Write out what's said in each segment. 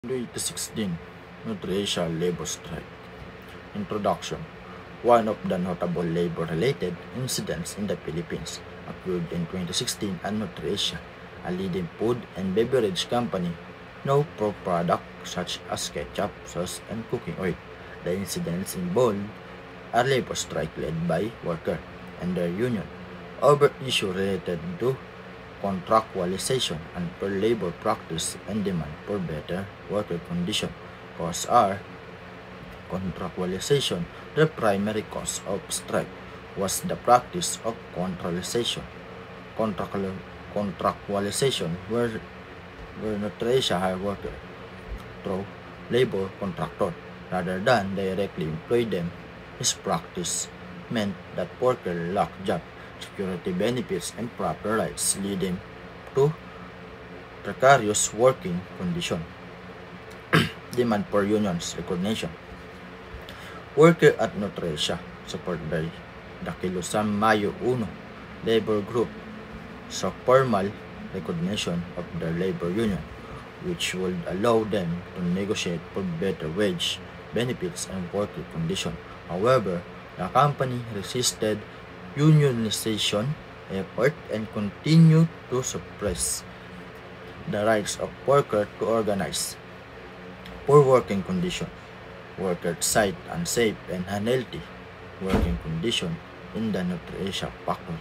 2016 Nutricia labor strike. Introduction. One of the notable labor-related incidents in the Philippines occurred in 2016 at Nutricia, a leading food and beverage company known for products such as ketchup, sauce, and cooking oil. The incidents involved a labor strike led by workers and their union over issues related to contractualization, unfair labor practice, and demand for better worker conditions. Cause are contractualization. The primary cause of strike was the practice of contractualization, where Nutricia hired workers through labor contractor rather than directly employ them. This practice meant that workers lacked job security benefits and proper rights, leading to precarious working conditions. Demand for unions recognition. Workers at Nutricia, supported by the Kilusan Mayo 1 labor group, sought formal recognition of their labor union, which would allow them to negotiate for better wage, benefits, and working conditions. However, the company resisted unionization effort and continued to suppress the rights of workers to organize. Poor working conditions. Workers cite unsafe and unhealthy working conditions in the Nutricia factory,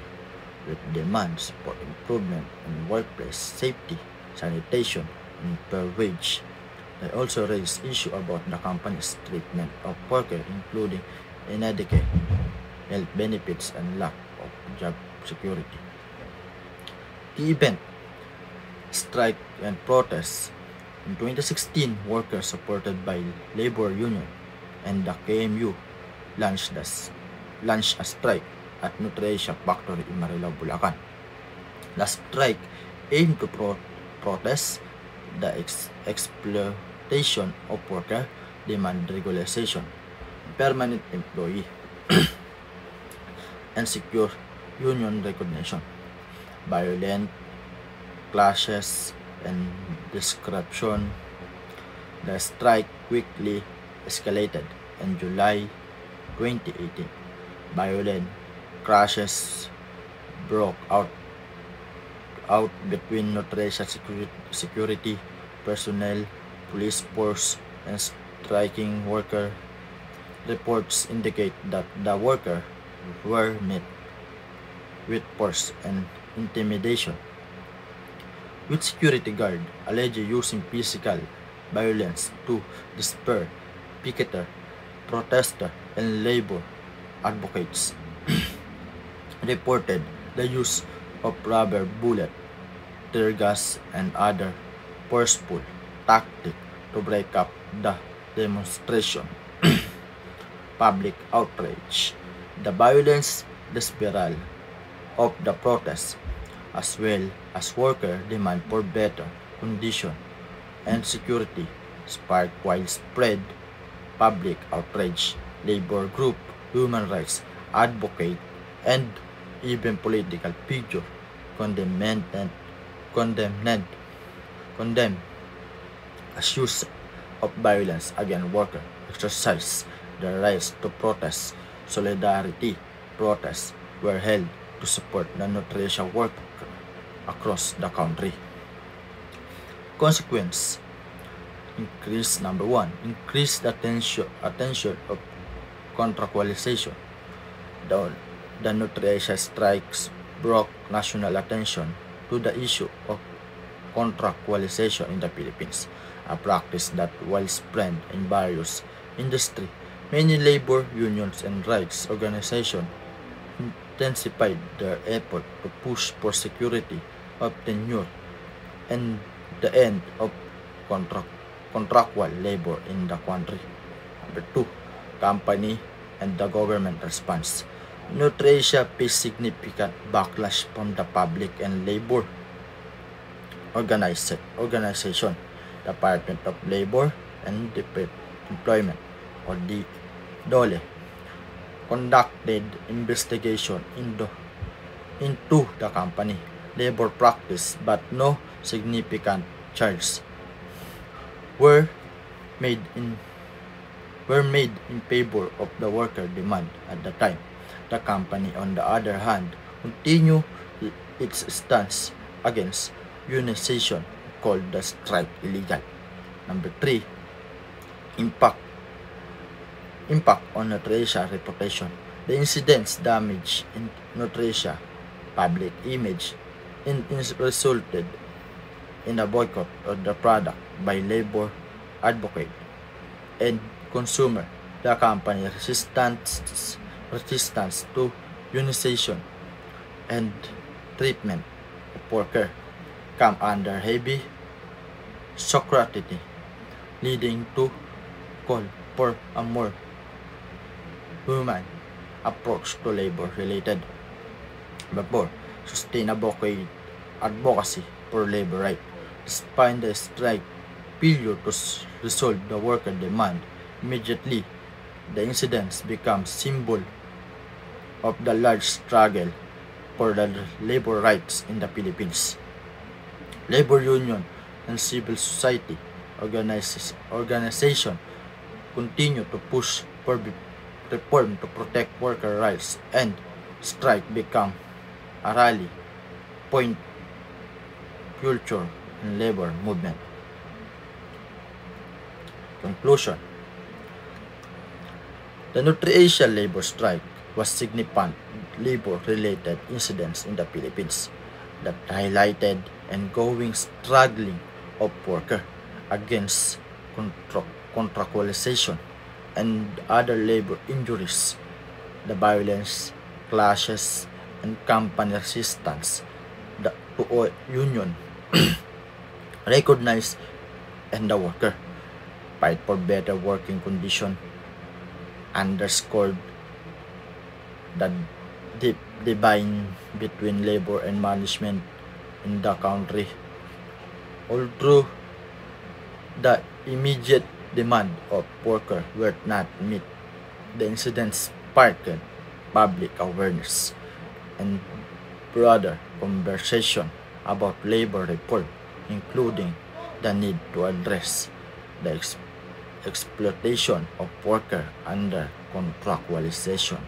with demands for improvement in workplace safety, sanitation, and fair wage. They also raised issues about the company's treatment of workers, including inadequate health benefits and lack of job security. The event, strike and protests. In 2016, workers supported by labor union and the KMU launched a strike at Nutricia factory in Marilao, Bulacan. The strike aimed to protest the exploitation of worker, demand regularization, permanent employee, and secure union recognition. Violent clashes and disruption. The strike quickly escalated in July 2018. Violent clashes broke out between Nutricia security personnel, police force, and striking worker. Reports indicate that the workers were met with force and intimidation, with security guard allegedly using physical violence to disperse picketer, protester, and labor advocates. Reported the use of rubber bullet, tear gas, and other forceful tactics to break up the demonstration. Public outrage. The violence, the spiral of the protests, as well as worker demand for better condition and security, sparked widespread public outrage. Labor group, human rights advocate, and even political figure condemned as use of violence against workers exercise their rights to protest. Solidarity protests were held to support the Nutricia workers across the country. Consequence. Number 1. Increased attention of contractualization. The Nutricia strikes brought national attention to the issue of contractualization in the Philippines, a practice that widespread in various industries. Many labor unions and rights organizations intensified their effort to push for security of tenure and the end of contractual labor in the country. Number 2. Company and the government response. Nutricia faced significant backlash from the public and labor organization. Department of Labor and Employment, or the DOLE, conducted investigation into the company labor practice, but no significant charges were made in favor of the worker demand at the time. The company, on the other hand, continued its stance against unionization, called the strike illegal. Number 3, impact on Nutresa reputation. The incidents damaged in Nutresa public image and resulted in a boycott of the product by labor advocate and consumer. The company resistance to unionization and treatment of worker come under heavy scrutiny, leading to call for a more human approach to labor-related. Number 4, sustainable advocacy for labor rights. Despite the strike failure to resolve the worker demand immediately, the incidents become symbol of the large struggle for the labor rights in the Philippines. Labor union and civil society organization continue to push for reform to protect worker rights, and strike become a rally point culture and labor movement. Conclusion. The Nutriasia labor strike was significant labor-related incidents in the Philippines that highlighted ongoing struggling of workers against contractualization and other labor injuries. The violence, clashes, and company resistance to union recognized and the worker fight for better working condition underscored the deep divide between labor and management in the country. Although the immediate demand of workers were not met, the incident sparked public awareness and broader conversation about labor reform, including the need to address the exploitation of workers under contractualization.